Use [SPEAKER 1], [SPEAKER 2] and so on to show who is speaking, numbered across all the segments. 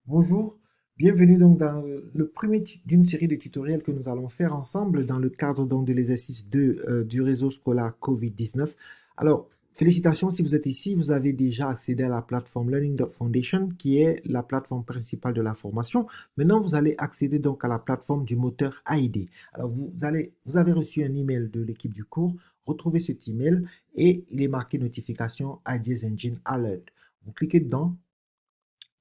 [SPEAKER 1] Bonjour, bienvenue donc dans le premier d'une série de tutoriels que nous allons faire ensemble dans le cadre donc de l'exercice 2 du réseau scolaire COVID-19. Alors, félicitations si vous êtes ici, vous avez déjà accédé à la plateforme Learning Foundation qui est la plateforme principale de la formation. Maintenant, vous allez accéder donc à la plateforme du moteur AID. Alors, vous avez reçu un email de l'équipe du cours, retrouvez cet email et il est marqué notification Ideas Engine Alert. Vous cliquez dedans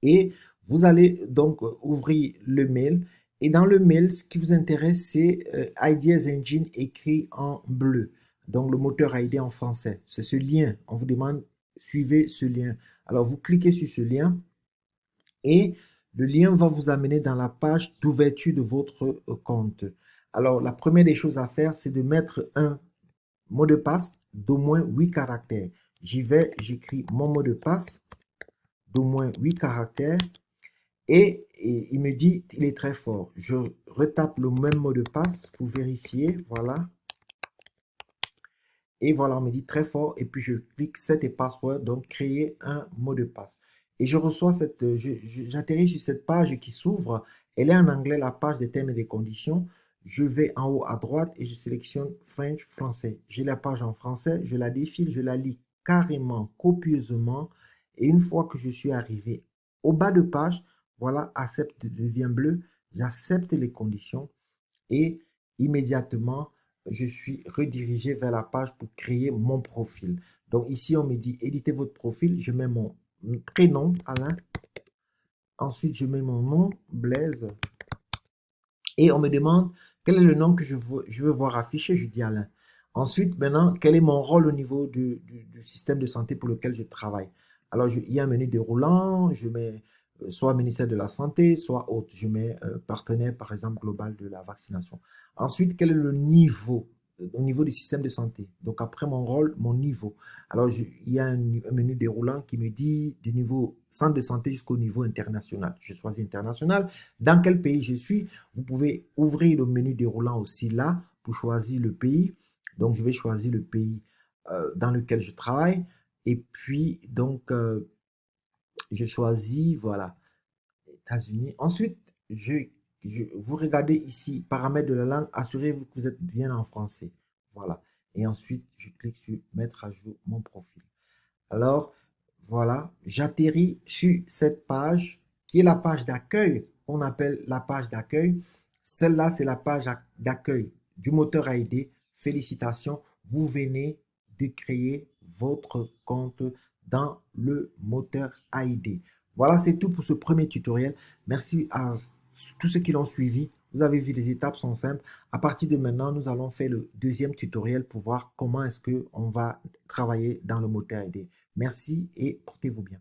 [SPEAKER 1] et vous allez donc ouvrir le mail. Et dans le mail, ce qui vous intéresse, c'est Ideas Engine écrit en bleu. Donc le moteur ID en français. C'est ce lien. On vous demande, suivez ce lien. Alors vous cliquez sur ce lien et le lien va vous amener dans la page d'ouverture de votre compte. Alors la première des choses à faire, c'est de mettre un mot de passe d'au moins 8 caractères. J'y vais, j'écris mon mot de passe d'au moins 8 caractères. Et il me dit, il est très fort. Je retape le même mot de passe pour vérifier. Voilà. Et voilà, on me dit très fort. Et puis je clique set et password, donc créer un mot de passe. Et je reçois j'atterris sur cette page qui s'ouvre. Elle est en anglais, la page des termes et des conditions. Je vais en haut à droite et je sélectionne French, français. J'ai la page en français, je la défile, je la lis carrément, copieusement. Et une fois que je suis arrivé au bas de page, voilà, accepte devient bleu. J'accepte les conditions et immédiatement, je suis redirigé vers la page pour créer mon profil. Donc ici, on me dit éditez votre profil. Je mets mon prénom, Alain. Ensuite, je mets mon nom, Blaise. Et on me demande quel est le nom que je veux voir affiché. Je dis Alain. Ensuite, maintenant, quel est mon rôle au niveau du système de santé pour lequel je travaille. Alors, il y a un menu déroulant. Je mets soit ministère de la Santé, soit autre. Je mets partenaire, par exemple, global de la vaccination. Ensuite, quel est le niveau au niveau du système de santé. Donc, après mon rôle, mon niveau. Alors, il y a un menu déroulant qui me dit du niveau centre de santé jusqu'au niveau international. Je choisis international. Dans quel pays je suis? Vous pouvez ouvrir le menu déroulant aussi là pour choisir le pays. Donc, je vais choisir le pays dans lequel je travaille. Et puis, donc, je choisis, voilà, États-Unis. Ensuite, vous regardez ici, paramètres de la langue, assurez-vous que vous êtes bien en français. Voilà. Et ensuite, je clique sur mettre à jour mon profil. Alors, voilà, j'atterris sur cette page qui est la page d'accueil, qu'on appelle la page d'accueil. Celle-là, c'est la page d'accueil du moteur AID. Félicitations, vous venez de créer votre compte dans le moteur AID. Voilà, c'est tout pour ce premier tutoriel. Merci à tous ceux qui l'ont suivi. Vous avez vu, les étapes sont simples. À partir de maintenant, nous allons faire le deuxième tutoriel pour voir comment est-ce qu'on va travailler dans le moteur AID. Merci et portez-vous bien.